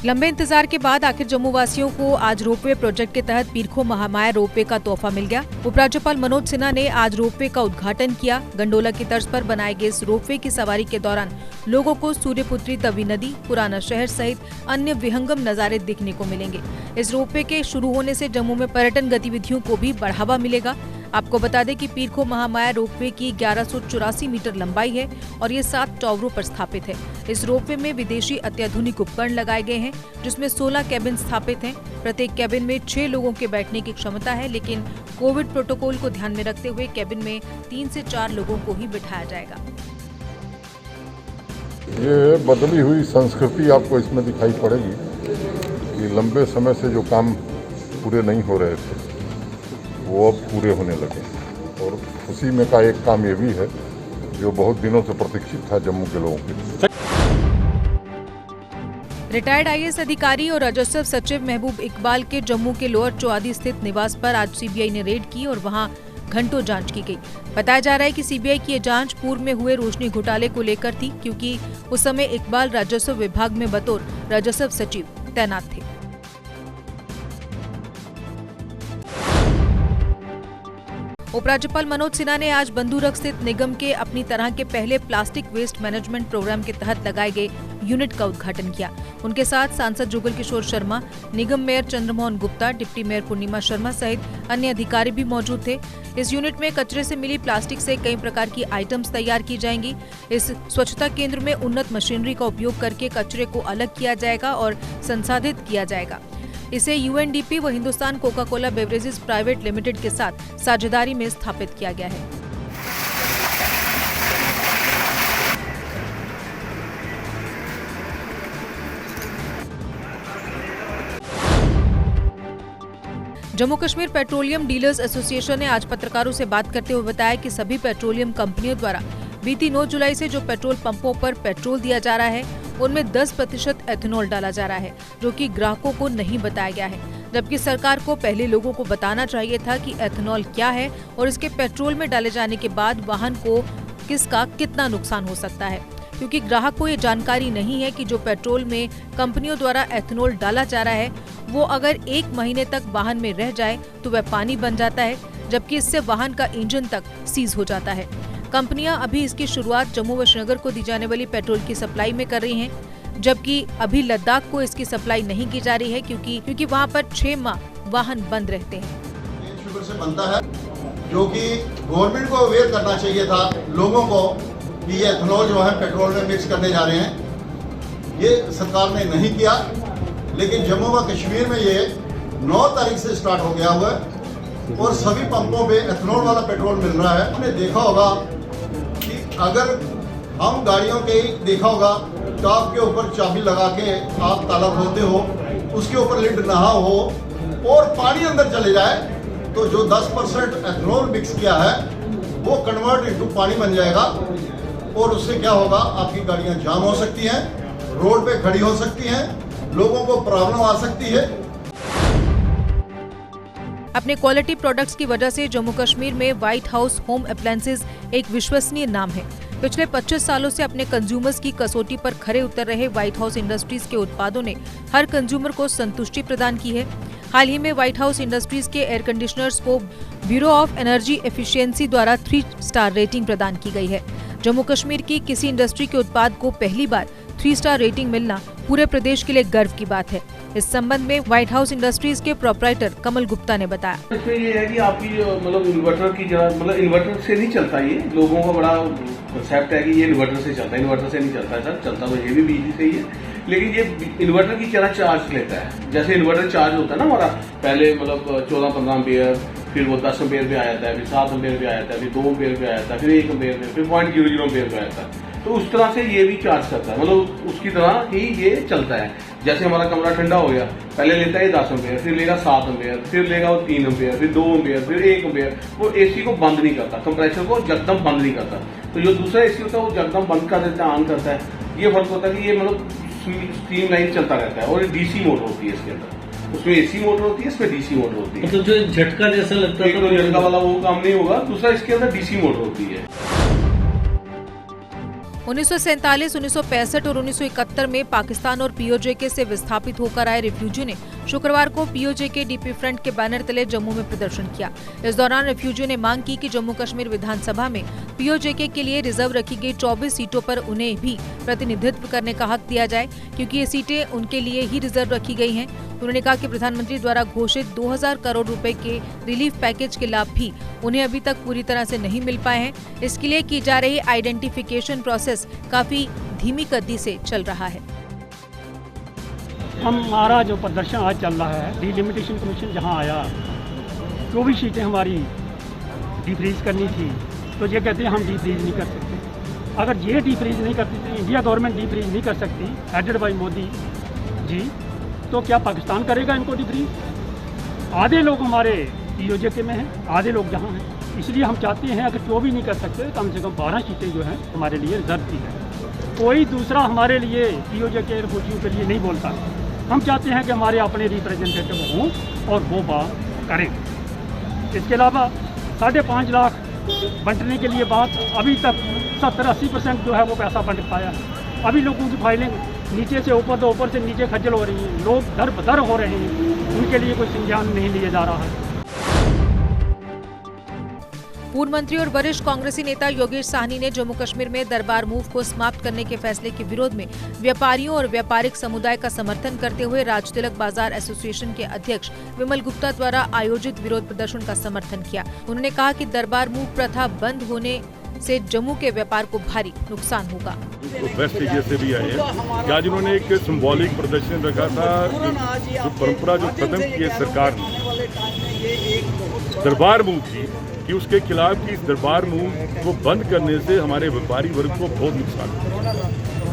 लंबे इंतजार के बाद आखिर जम्मू वासियों को आज रोपवे प्रोजेक्ट के तहत पीरखो महामाया रोपवे का तोहफा मिल गया। उपराज्यपाल मनोज सिन्हा ने आज रोपवे का उद्घाटन किया। गंडोला की तर्ज पर बनाए गए इस रोपवे की सवारी के दौरान लोगों को सूर्यपुत्री तवी नदी, पुराना शहर सहित अन्य विहंगम नजारे देखने को मिलेंगे। इस रोपवे के शुरू होने से जम्मू में पर्यटन गतिविधियों को भी बढ़ावा मिलेगा। आपको बता दें कि पीरखो महामाया रोपवे की 1184 मीटर लंबाई है और ये 7 टावरों पर स्थापित है। इस रोपवे में विदेशी अत्याधुनिक उपकरण लगाए गए हैं, जिसमें 16 कैबिन स्थापित हैं। प्रत्येक कैबिन में 6 लोगों के बैठने की क्षमता है, लेकिन कोविड प्रोटोकॉल को ध्यान में रखते हुए कैबिन में 3 से 4 लोगों को ही बिठाया जाएगा। ये बदली हुई संस्कृति आपको इसमें दिखाई पड़ेगी कि लंबे समय से जो काम पूरे नहीं हो रहे थे वो अब पूरे होने लगे, और उसी में का एक काम ये भी है जो बहुत दिनों से प्रतीक्षित था जम्मू के लोगों के लिए। रिटायर्ड आईएएस अधिकारी और राजस्व सचिव महबूब इकबाल के जम्मू के लोअर चौआदी स्थित निवास पर आज सीबीआई ने रेड की और वहां घंटों जांच की गई। बताया जा रहा है कि सीबीआई की ये जांच पूर्व में हुए रोशनी घोटाले को लेकर थी, क्योंकि उस समय इकबाल राजस्व विभाग में बतौर राजस्व सचिव तैनात थे। उपराज्यपाल मनोज सिन्हा ने आज बंधुरख स्थित निगम के अपनी तरह के पहले प्लास्टिक वेस्ट मैनेजमेंट प्रोग्राम के तहत लगाए गए यूनिट का उद्घाटन किया। उनके साथ सांसद जुगल किशोर शर्मा, निगम mayor Chandramohan Gupta, deputy mayor Purnima Sharma सहित अन्य अधिकारी भी मौजूद थे। इस यूनिट में कचरे से मिली प्लास्टिक से कई प्रकार की आइटम्स तैयार की जाएंगी। इस स्वच्छता केंद्र में उन्नत मशीनरी का उपयोग करके कचरे को अलग किया जाएगा और संसाधित किया जाएगा। इसे यूएनडीपी व Hindustan Coca Cola beverages private limited के साथ साझेदारी में स्थापित किया गया है। Jammu Kashmir petroleum dealers association ने आज पत्रकारों से बात करते हुए बताया कि सभी पेट्रोलियम कंपनियों द्वारा बीती 9 जुलाई से जो पेट्रोल पंपों पर पेट्रोल दिया जा रहा है उनमें 10% एथेनॉल डाला जा रहा है, जो कि ग्राहकों को नहीं बताया गया है। जबकि सरकार को पहले लोगों को बताना चाहिए था कि एथेनॉल क्या है और इसके पेट्रोल में डाले जाने के बाद वाहन को किसका कितना नुकसान हो सकता है, क्योंकि ग्राहक को ये जानकारी नहीं है कि जो पेट्रोल में कंपनियों द्वारा एथेनॉल डाला जा रहा है वो अगर 1 महीने तक वाहन में रह जाए तो वह पानी बन जाता है, जबकि इससे वाहन का इंजन तक सीज हो जाता है। कंपनियां अभी इसकी शुरुआत जम्मू व श्रीनगर को दी जाने वाली पेट्रोल की सप्लाई में कर रही हैं, जबकि अभी लद्दाख को इसकी सप्लाई नहीं की जा रही है, क्योंकि वहां पर 6 माह वाहन बंद रहते हैं। शुगर से बनता है, जो कि गवर्नमेंट को अवेयर करना चाहिए था लोगों को कि ये एथेनॉल जो है पेट्रोल में मिक्स करने जा रहे हैं। ये सरकार ने नहीं किया, लेकिन जम्मू व कश्मीर में ये 9 तारीख से स्टार्ट हो गया हुआ है और सभी पंपों पे एथेनॉल वाला पेट्रोल मिल रहा है। आपने देखा होगा कि अगर हम गाड़ियों के देखा होगा टॉप के ऊपर चाबी लगा के आप ताला खोलते हो, उसके ऊपर लिड नहा हो और पानी अंदर चले जाए तो जो 10% एथेनॉल मिक्स किया है वो कन्वर्ट इनटू पानी बन जाएगा और उससे क्या होगा, आपकी गाड़ियां जाम हो सकती हैं, रोड पे खड़ी हो सकती हैं, लोगों को प्रॉब्लम आ सकती है। अपने क्वालिटी प्रोडक्ट्स की वजह से जम्मू कश्मीर में व्हाइट हाउस होम अप्लायंसेज एक विश्वसनीय नाम है। पिछले 25 सालों से अपने कंज्यूमर्स की कसौटी पर खरे उतर रहे व्हाइट हाउस इंडस्ट्रीज के उत्पादों ने हर कंज्यूमर को संतुष्टि प्रदान की है। हाल ही में व्हाइट हाउस इंडस्ट्रीज के एयर कंडीशनर्स को ब्यूरो ऑफ एनर्जी एफिशिएंसी द्वारा 3 स्टार रेटिंग प्रदान की गई है। जम्मू कश्मीर की किसी इंडस्ट्री के उत्पाद को पहली बार 3 स्टार रेटिंग मिलना पूरे प्रदेश के लिए गर्व की बात है। इस संबंध में व्हाइट हाउस इंडस्ट्रीज के प्रोप्राइटर कमल गुप्ता ने बताया। इसमें ये है कि आपकी मतलब इन्वर्टर की जगह मतलब इन्वर्टर से नहीं चलता, ये लोगों का बड़ा कंसेप्ट है कि ये इन्वर्टर से चलता है। इन्वर्टर से नहीं चलता है सर, चलता तो ये भी बिजली से ही है, लेकिन ये इन्वर्टर की तरह चार्ज लेता है। जैसे इन्वर्टर चार्ज होता है ना हमारा, पहले मतलब 14-15 एम्पियर, फिर वो 10 एम्पियर पे आ जाता है, फिर 7 एम्पियर पे आ जाता है, फिर 2 एम्पियर पे आ जाता है, फिर 1 एम्पियर पे, फिर 0.00 एम्पियर पे आ जाता है। तो उस तरह से ये भी चार्ज करता है, मतलब उसकी तरह ही ये चलता है। जैसे हमारा कमरा ठंडा हो गया, पहले लेता है 10 एम्पियर, फिर लेगा 7 एम्पियर, फिर लेगा वो 3 एम्पियर, फिर 2 एम्पियर, फिर 1 एम्पियर। वो एसी को बंद नहीं करता, कंप्रेसर को यकदम बंद नहीं करता। तो जो दूसरा एसी होता है वो यकदम बंद कर देता है, ऑन करता है। ये फर्क होता है कि ये मतलब स्ट्रीम लाइन चलता रहता है और डीसी मोटर होती है इसके अंदर। उसमें एसी मोटर होती है, इसमें डीसी मोटर होती है। मतलब जो झटका जैसा लगता है, तो झटका वाला वो काम नहीं होगा। दूसरा इसके अंदर डीसी मोटर होती है। 1947, 1965 और 1971 में पाकिस्तान और पीओजेके से विस्थापित होकर आए रिफ्यूजी ने शुक्रवार को पीओजेके डीपी फ्रंट के बैनर तले जम्मू में प्रदर्शन किया। इस दौरान रिफ्यूजी ने मांग की कि जम्मू कश्मीर विधानसभा में पीओजेके के लिए रिजर्व रखी गई 24 सीटों पर उन्हें भी प्रतिनिधित्व करने का हक दिया जाए, क्योंकि ये सीटें उनके लिए ही रिजर्व रखी गई हैं। उन्होंने कहा कि प्रधानमंत्री द्वारा घोषित 2000 करोड़ रुपए के रिलीफ पैकेज के लाभ भी उन्हें अभी तक पूरी तरह से नहीं मिल पाए हैं। इसके लिए की जा रही आइडेंटिफिकेशन प्रोसेस काफी धीमी गति से चल रहा है। हमारा जो प्रदर्शन आज चल रहा है, डिलिमिटेशन कमीशन जहां आया, जो भी सीटें हमारी डिफ्रीज करनी थी, तो ये कहते हैं हम डिफ्रीज नहीं कर सकते। अगर ये डिफ्रीज नहीं करती थी, इंडिया गवर्नमेंट डिफ्रीज नहीं कर सकती, हेडेड बाय मोदी जी, तो क्या पाकिस्तान करेगा इनको डिफ्रीज? आधे लोग हमारे पीओजेके में हैं, आधे लोग यहाँ हैं। इसलिए हम चाहते हैं अगर 24 नहीं कर सकते, कम से कम 12 सीटें जो हैं हमारे लिए रिजर्व की है। कोई दूसरा हमारे लिए पीओजेके रिफ्यूजियों के लिए नहीं बोलता। हम चाहते हैं कि हमारे अपने रिप्रेजेंटेटिव हों और वो बात करें। इसके अलावा 5.5 लाख बंटने के लिए बात अभी तक 70-80% जो है वो पैसा बंट पाया है। अभी लोगों की फाइलिंग नीचे से ऊपर तो ऊपर से नीचे खज्जल हो रही हैं, लोग दर बदर हो रहे हैं, उनके लिए कोई संज्ञान नहीं लिया जा रहा है। पूर्व मंत्री और वरिष्ठ कांग्रेसी नेता योगेश साहनी ने जम्मू कश्मीर में दरबार मूव को समाप्त करने के फैसले के विरोध में व्यापारियों और व्यापारिक समुदाय का समर्थन करते हुए राजतिलक बाजार एसोसिएशन के अध्यक्ष विमल गुप्ता द्वारा आयोजित विरोध प्रदर्शन का समर्थन किया। उन्होंने कहा कि दरबार मूव प्रथा बंद होने से जम्मू के व्यापार को भारी नुकसान होगा। तो वेस्ट एरिया से भी आए हैं। आज उन्होंने एक सिंबॉलिक प्रदर्शन रखा था, जो परंपरा जो खत्म की है सरकार ने दरबार मूव की, कि उसके खिलाफ की इस दरबार मूव को बंद करने से हमारे व्यापारी वर्ग को बहुत नुकसान है।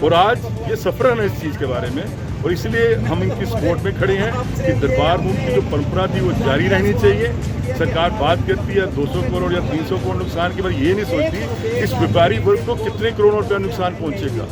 और आज ये सफरन है इस चीज़ के बारे में, और इसलिए हम इनकी सपोर्ट में खड़े हैं कि दरबार मूव की जो परंपरा थी वो जारी रहनी चाहिए। सरकार बात करती है 200 करोड़ या 300 करोड़ नुकसान के बाद, ये नहीं सोचती इस व्यापारी वर्ग को कितने करोड़ रुपया नुकसान पहुंचेगा।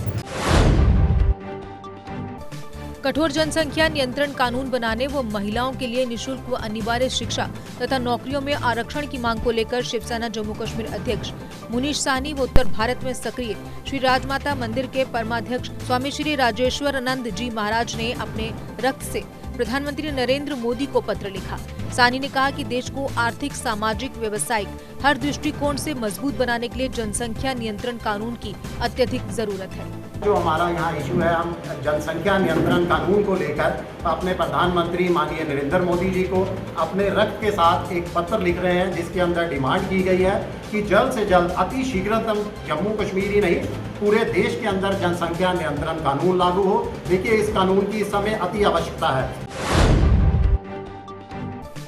कठोर जनसंख्या नियंत्रण कानून बनाने व महिलाओं के लिए निशुल्क व अनिवार्य शिक्षा तथा नौकरियों में आरक्षण की मांग को लेकर शिवसेना जम्मू कश्मीर अध्यक्ष मुनीश साहनी व उत्तर भारत में सक्रिय श्री राजमाता मंदिर के परमाध्यक्ष स्वामी श्री राजेश्वरानंद जी महाराज ने अपने रक्त से प्रधानमंत्री नरेंद्र मोदी को पत्र लिखा। साहनी ने कहा कि देश को आर्थिक, सामाजिक, व्यवसायिक हर दृष्टिकोण से मजबूत बनाने के लिए जनसंख्या नियंत्रण कानून की अत्यधिक जरूरत है। जो हमारा यहाँ इशू है, हम जनसंख्या नियंत्रण कानून को लेकर अपने प्रधानमंत्री माननीय नरेंद्र मोदी जी को अपने रक्त के साथ एक पत्र लिख रहे हैं, जिसके अंदर डिमांड की गई है कि जल्द से जल्द अति शीघ्रतम जम्मू कश्मीर ही नहीं पूरे देश के अंदर जनसंख्या नियंत्रण कानून लागू हो। देखिए, इस कानून की इस समय अति आवश्यकता है।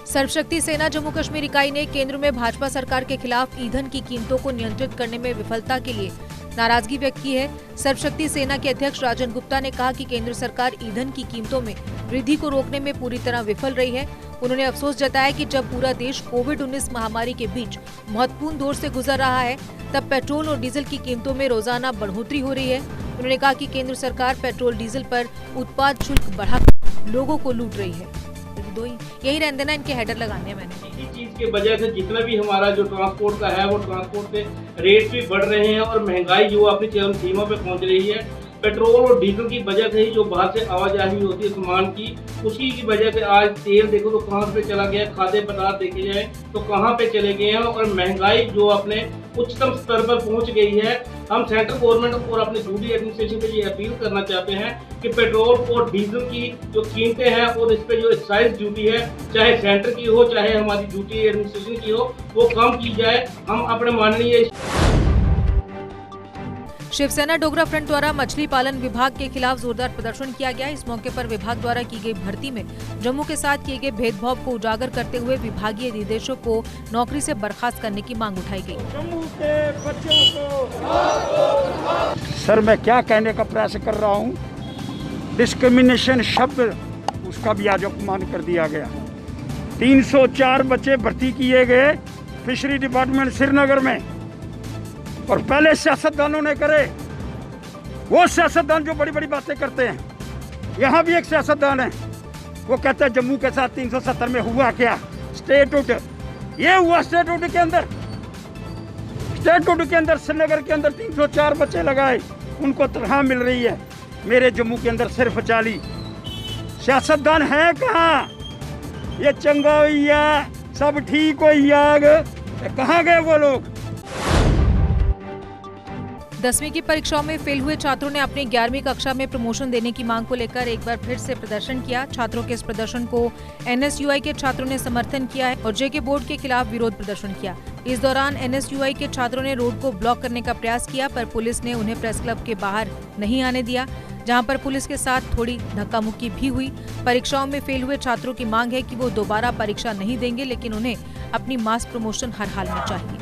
सर्वशक्ति सेना जम्मू कश्मीर इकाई ने केंद्र में भाजपा सरकार के खिलाफ ईंधन की कीमतों को नियंत्रित करने में विफलता के लिए नाराजगी व्यक्त की है। सर्वशक्ति सेना के अध्यक्ष राजन गुप्ता ने कहा कि केंद्र सरकार ईंधन की कीमतों में वृद्धि को रोकने में पूरी तरह विफल रही है। उन्होंने अफसोस जताया कि जब पूरा देश कोविड-19 महामारी के बीच महत्वपूर्ण दौर से गुजर रहा है, तब पेट्रोल और डीजल की कीमतों में रोजाना बढ़ोतरी हो रही है। उन्होंने कहा कि केंद्र सरकार पेट्रोल डीजल पर उत्पाद शुल्क बढ़ाकर लोगों को लूट रही है। यही रहने देना, इनके हेडर लगाने मैंने। इसी चीज के वजह से जितना भी हमारा जो ट्रांसपोर्ट का है, वो ट्रांसपोर्ट के रेट भी बढ़ रहे हैं और महंगाई जो अपनी चरम सीमा पे पहुंच रही है। पेट्रोल और डीजल की वजह से ही जो बाहर से आवाजाही होती है सामान की, उसी की वजह से आज तेल देखो तो कहाँ पे चला गया, खाद्य पदार्थ देखे जाए तो कहाँ पे चले गए हैं, और महंगाई जो अपने उच्चतम स्तर पर पहुंच गई है। हम सेंट्रल गवर्नमेंट और अपने ड्यूटी एडमिनिस्ट्रेशन पे ये अपील करना चाहते हैं कि पेट्रोल और डीजल की जो कीमतें हैं और इस पे जो एक्साइज ड्यूटी है, चाहे सेंटर की हो चाहे हमारी ड्यूटी एडमिनिस्ट्रेशन की हो, वो कम की जाए। हम अपने माननीय शिवसेना डोगरा फ्रंट द्वारा मछली पालन विभाग के खिलाफ जोरदार प्रदर्शन किया गया। इस मौके पर विभाग द्वारा की गई भर्ती में जम्मू के साथ किए गए भेदभाव को उजागर करते हुए विभागीय निदेशक को नौकरी से बर्खास्त करने की मांग उठाई गई। जम्मू के बच्चों को सर मैं क्या कहने का प्रयास कर रहा हूँ, डिस्क्रिमिनेशन शब्द उसका भी आज अपमान कर दिया गया। 304 बच्चे भर्ती किए गए फिशरी डिपार्टमेंट श्रीनगर में, और पहले सियासतदानों ने करे, वो सियासतदान जो बड़ी बड़ी बातें करते हैं। यहाँ भी एक सियासतदान है, वो कहता है जम्मू के साथ 370 में हुआ क्या, स्टेटहुड ये हुआ। स्टेटहुड के अंदर श्रीनगर के अंदर 304 बच्चे लगाए, उनको तनख्वाह मिल रही है। मेरे जम्मू के अंदर सिर्फ 40 सियासतदान है कहाँ? ये चंगा होइया सब ठीक होइया, कहाँ गए वो लोग? 10वीं की परीक्षाओं में फेल हुए छात्रों ने अपनी 11वीं कक्षा में प्रमोशन देने की मांग को लेकर एक बार फिर से प्रदर्शन किया। छात्रों के इस प्रदर्शन को NSUI के छात्रों ने समर्थन किया है और JK बोर्ड के खिलाफ विरोध प्रदर्शन किया। इस दौरान NSUI के छात्रों ने रोड को ब्लॉक करने का प्रयास किया, पर पुलिस ने उन्हें प्रेस क्लब के बाहर नहीं आने दिया, जहां पर पुलिस के साथ थोड़ी धक्का मुक्की भी हुई। परीक्षाओं में फेल हुए छात्रों की मांग है कि वो दोबारा परीक्षा नहीं देंगे, लेकिन उन्हें अपनी मास प्रमोशन हर हाल में चाहिए।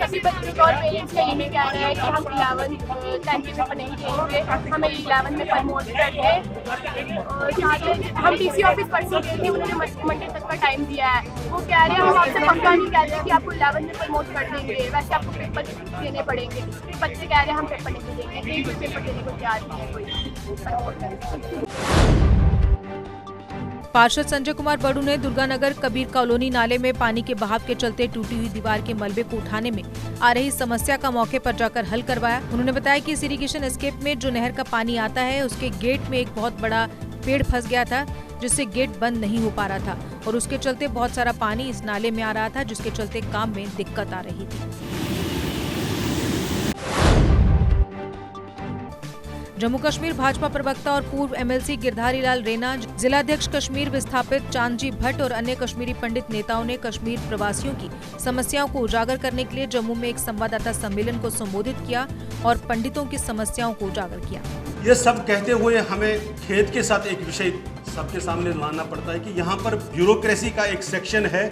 सभी बच्चों और पेरेंट्स का यही कहना है कि हम 11th 10th में नहीं देंगे, हमें 11th में प्रमोट करके। हम DC ऑफिस परसों गए थे, उन्होंने मंडे तक का टाइम दिया है। वो कह रहे हैं हम आपसे पक्का नहीं कहते कि आपको 11th में प्रमोट कर देंगे, वैसे आपको पेपर देने पड़ेंगे। बच्चे कह रहे हैं हम पेपर नहीं देंगे, एक पेपर देने को तैयार नहीं है कोई। पार्षद संजय कुमार बड़ू ने दुर्गानगर कबीर कॉलोनी नाले में पानी के बहाव के चलते टूटी हुई दीवार के मलबे को उठाने में आ रही समस्या का मौके पर जाकर हल करवाया। उन्होंने बताया कि इस इरिगेशन एस्केप में जो नहर का पानी आता है, उसके गेट में एक बहुत बड़ा पेड़ फंस गया था, जिससे गेट बंद नहीं हो पा रहा था और उसके चलते बहुत सारा पानी इस नाले में आ रहा था, जिसके चलते काम में दिक्कत आ रही थी। जम्मू कश्मीर भाजपा प्रवक्ता और पूर्व MLC गिरधारी लाल रेना, जिलाध्यक्ष कश्मीर विस्थापित चांदजी भट्ट और अन्य कश्मीरी पंडित नेताओं ने कश्मीर प्रवासियों की समस्याओं को उजागर करने के लिए जम्मू में एक संवाददाता सम्मेलन को संबोधित किया और पंडितों की समस्याओं को उजागर किया। ये सब कहते हुए हमें खेद के साथ एक विषय सबके सामने लाना पड़ता है कि यहाँ पर ब्यूरोक्रेसी का एक सेक्शन है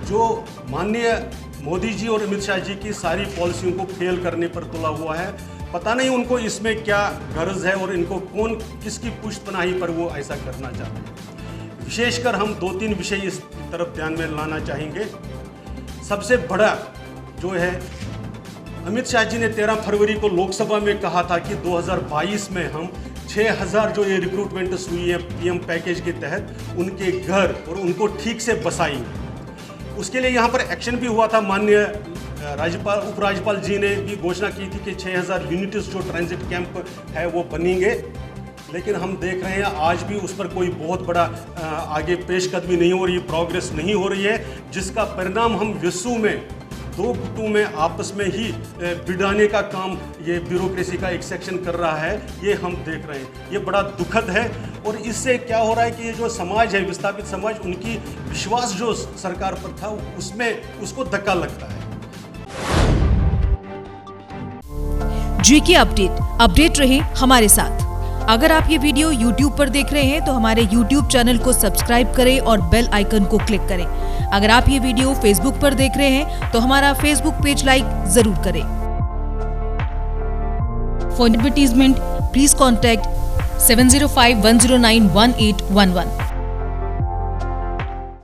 जो माननीय मोदी जी और अमित शाह जी की सारी पॉलिसियों को फेल करने पर तुला हुआ है। पता नहीं उनको इसमें क्या गर्ज है और इनको कौन किसकी पुष्टपनाही पर वो ऐसा करना चाहते हैं। विशेषकर हम 2-3 विषय इस तरफ ध्यान में लाना चाहेंगे। सबसे बड़ा जो है, अमित शाह जी ने 13 फरवरी को लोकसभा में कहा था कि 2022 में हम 6000 जो ये रिक्रूटमेंट हुई है PM पैकेज के तहत उनके घर और उनको ठीक से बसाएंगे। उसके लिए यहाँ पर एक्शन भी हुआ था। माननीय राज्यपाल उपराज्यपाल जी ने भी घोषणा की थी कि 6000 यूनिट्स जो ट्रांजिट कैंप है वो बनेंगे, लेकिन हम देख रहे हैं आज भी उस पर कोई बहुत बड़ा आगे पेशकदमी नहीं हो रही है, प्रोग्रेस नहीं हो रही है, जिसका परिणाम हम विश्व में 2 गुटों में आपस में ही भिड़ाने का काम ये ब्यूरोक्रेसी का एक सेक्शन कर रहा है, ये हम देख रहे हैं। ये बड़ा दुखद है और इससे क्या हो रहा है कि ये जो समाज है, विस्थापित समाज, उनकी विश्वास जो सरकार पर था उसमें उसको धक्का लगता है। JK अपडेट रहे हमारे साथ। अगर आप ये वीडियो YouTube पर देख रहे हैं तो हमारे YouTube चैनल को सब्सक्राइब करें और बेल आइकन को क्लिक करें। अगर आप ये वीडियो Facebook पर देख रहे हैं तो हमारा Facebook पेज लाइक जरूर करें। For advertisement please contact 7051091811।